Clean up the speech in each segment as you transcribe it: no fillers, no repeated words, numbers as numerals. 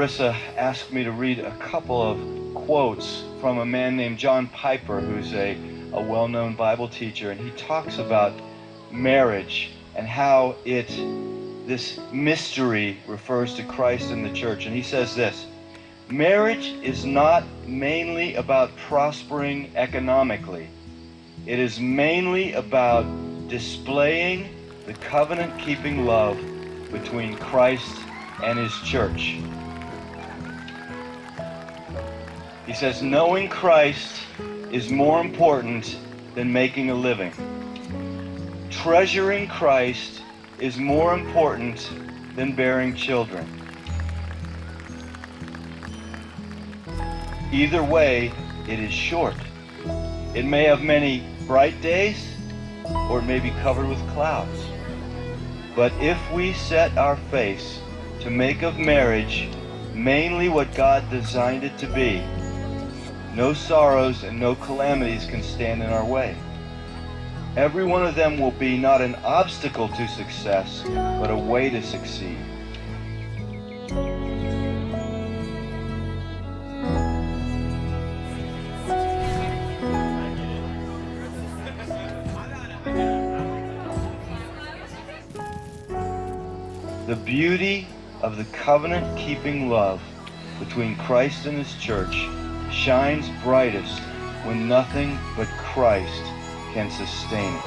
Larissa asked me to read a couple of quotes from a man named John Piper, who's a well-known Bible teacher, and he talks about marriage and how this mystery refers to Christ and the church. And he says this: marriage is not mainly about prospering economically. It is mainly about displaying the covenant-keeping love between Christ and his church. He says, knowing Christ is more important than making a living. Treasuring Christ is more important than bearing children. Either way, it is short. It may have many bright days, or it may be covered with clouds. But if we set our face to make of marriage mainly what God designed it to be, no sorrows and no calamities can stand in our way. Every one of them will be not an obstacle to success, but a way to succeed. The beauty of the covenant-keeping love between Christ and his church shines brightest when nothing but Christ can sustain it.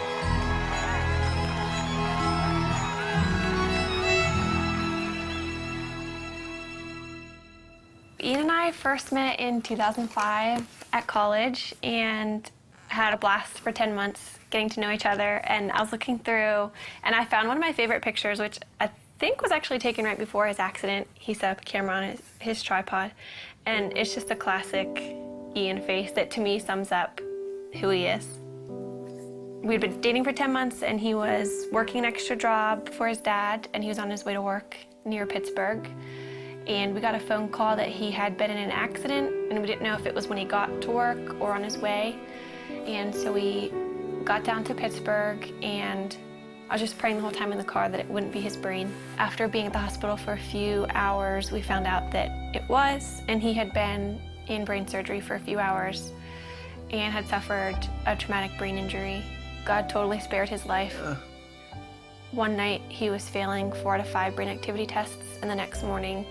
Ian and I first met in 2005 at college and had a blast for 10 months getting to know each other. And I was looking through and I found one of my favorite pictures, which I think was actually taken right before his accident. He set up a camera on his tripod, and it's just a classic Ian face that to me sums up who he is. We'd been dating for 10 months and he was working an extra job for his dad, and he was on his way to work near Pittsburgh. And we got a phone call that he had been in an accident, and we didn't know if it was when he got to work or on his way. And so we got down to Pittsburgh, and I was just praying the whole time in the car that it wouldn't be his brain. After being at the hospital for a few hours, we found out that it was, and he had been in brain surgery for a few hours and had suffered a traumatic brain injury. God totally spared his life. One night he was failing 4 out of 5 brain activity tests, and the next morning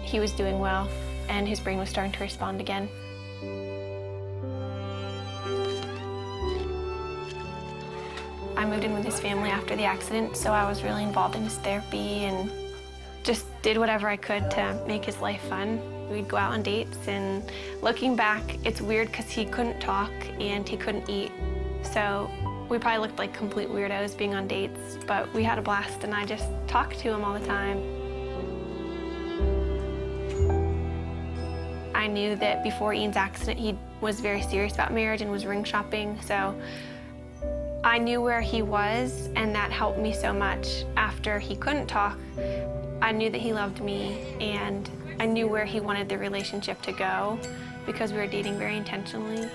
he was doing well and his brain was starting to respond again. I moved in with his family after the accident, so I was really involved in his therapy and just did whatever I could to make his life fun. We'd go out on dates, and looking back, it's weird because he couldn't talk and he couldn't eat. So we probably looked like complete weirdos being on dates, but we had a blast, and I just talked to him all the time. I knew that before Ian's accident, he was very serious about marriage and was ring shopping, so I knew where he was, and that helped me so much. After he couldn't talk, I knew that he loved me, and I knew where he wanted the relationship to go because we were dating very intentionally.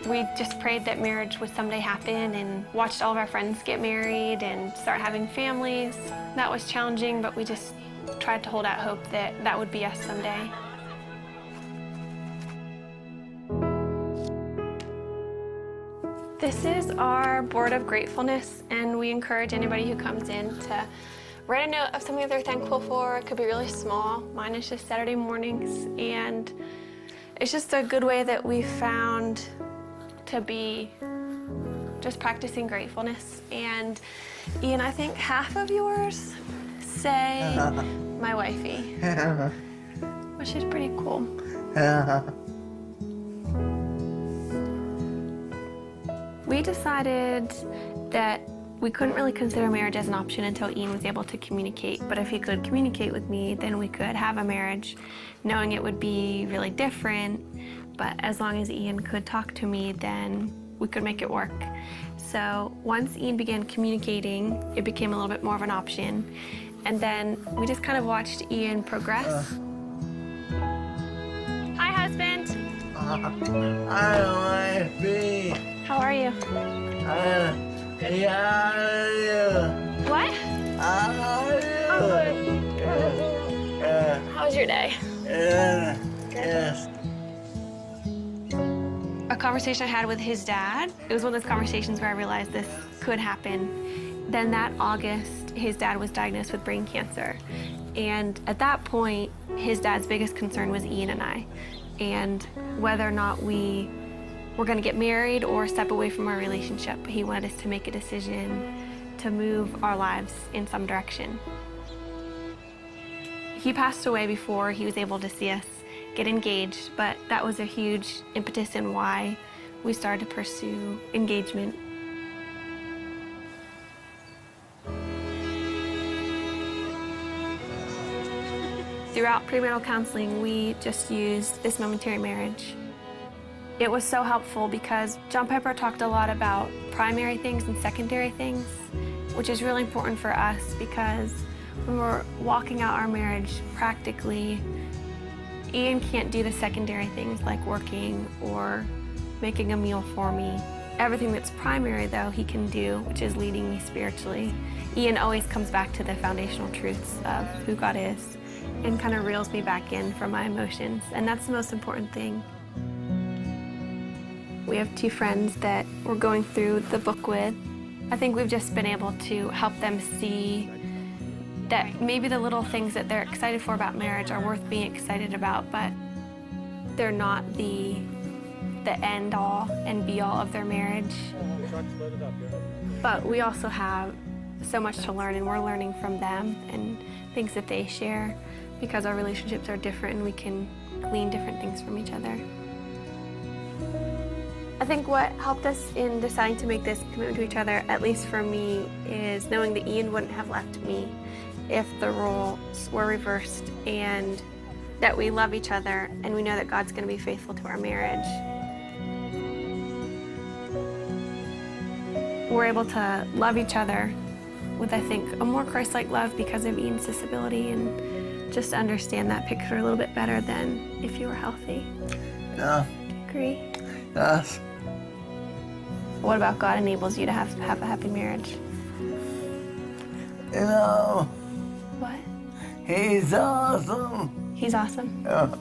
We just prayed that marriage would someday happen and watched all of our friends get married and start having families. That was challenging, but we just tried to hold out hope that that would be us someday. This is our board of gratefulness, and we encourage anybody who comes in to write a note of something that they're thankful for. It could be really small. Mine is just Saturday mornings, and it's just a good way that we found to be just practicing gratefulness. And Ian, I think half of yours say my wifey, which is pretty cool. We decided that we couldn't really consider marriage as an option until Ian was able to communicate. But if he could communicate with me, then we could have a marriage, knowing it would be really different. But as long as Ian could talk to me, then we could make it work. So once Ian began communicating, it became a little bit more of an option. And then we just kind of watched Ian progress. Hi, husband. Hi, wifey. How are you? Yeah. What? How are you? I'm good. How How was your day? Yes. A conversation I had with his dad, it was one of those conversations where I realized this could happen. Then that August, his dad was diagnosed with brain cancer. And at that point, his dad's biggest concern was Ian and I, and whether or not we were going to get married or step away from our relationship. He wanted us to make a decision to move our lives in some direction. He passed away before he was able to see us get engaged, but that was a huge impetus in why we started to pursue engagement. Throughout premarital counseling, we just used this momentary marriage. It was so helpful because John Piper talked a lot about primary things and secondary things, which is really important for us because when we're walking out our marriage practically, Ian can't do the secondary things like working or making a meal for me. Everything that's primary, though, he can do, which is leading me spiritually. Ian always comes back to the foundational truths of who God is and kind of reels me back in from my emotions, and that's the most important thing. We have two friends that we're going through the book with. I think we've just been able to help them see that maybe the little things that they're excited for about marriage are worth being excited about, but they're not the end all and be all of their marriage. But we also have so much to learn, and we're learning from them and things that they share because our relationships are different and we can glean different things from each other. I think what helped us in deciding to make this commitment to each other, at least for me, is knowing that Ian wouldn't have left me if the roles were reversed, and that we love each other and we know that God's going to be faithful to our marriage. We're able to love each other with, I think, a more Christ-like love because of Ian's disability, and just to understand that picture a little bit better than if you were healthy. Yeah. Do you agree? Yes. What about God enables you to have a happy marriage? You know, What? he's awesome. He's awesome. Yeah.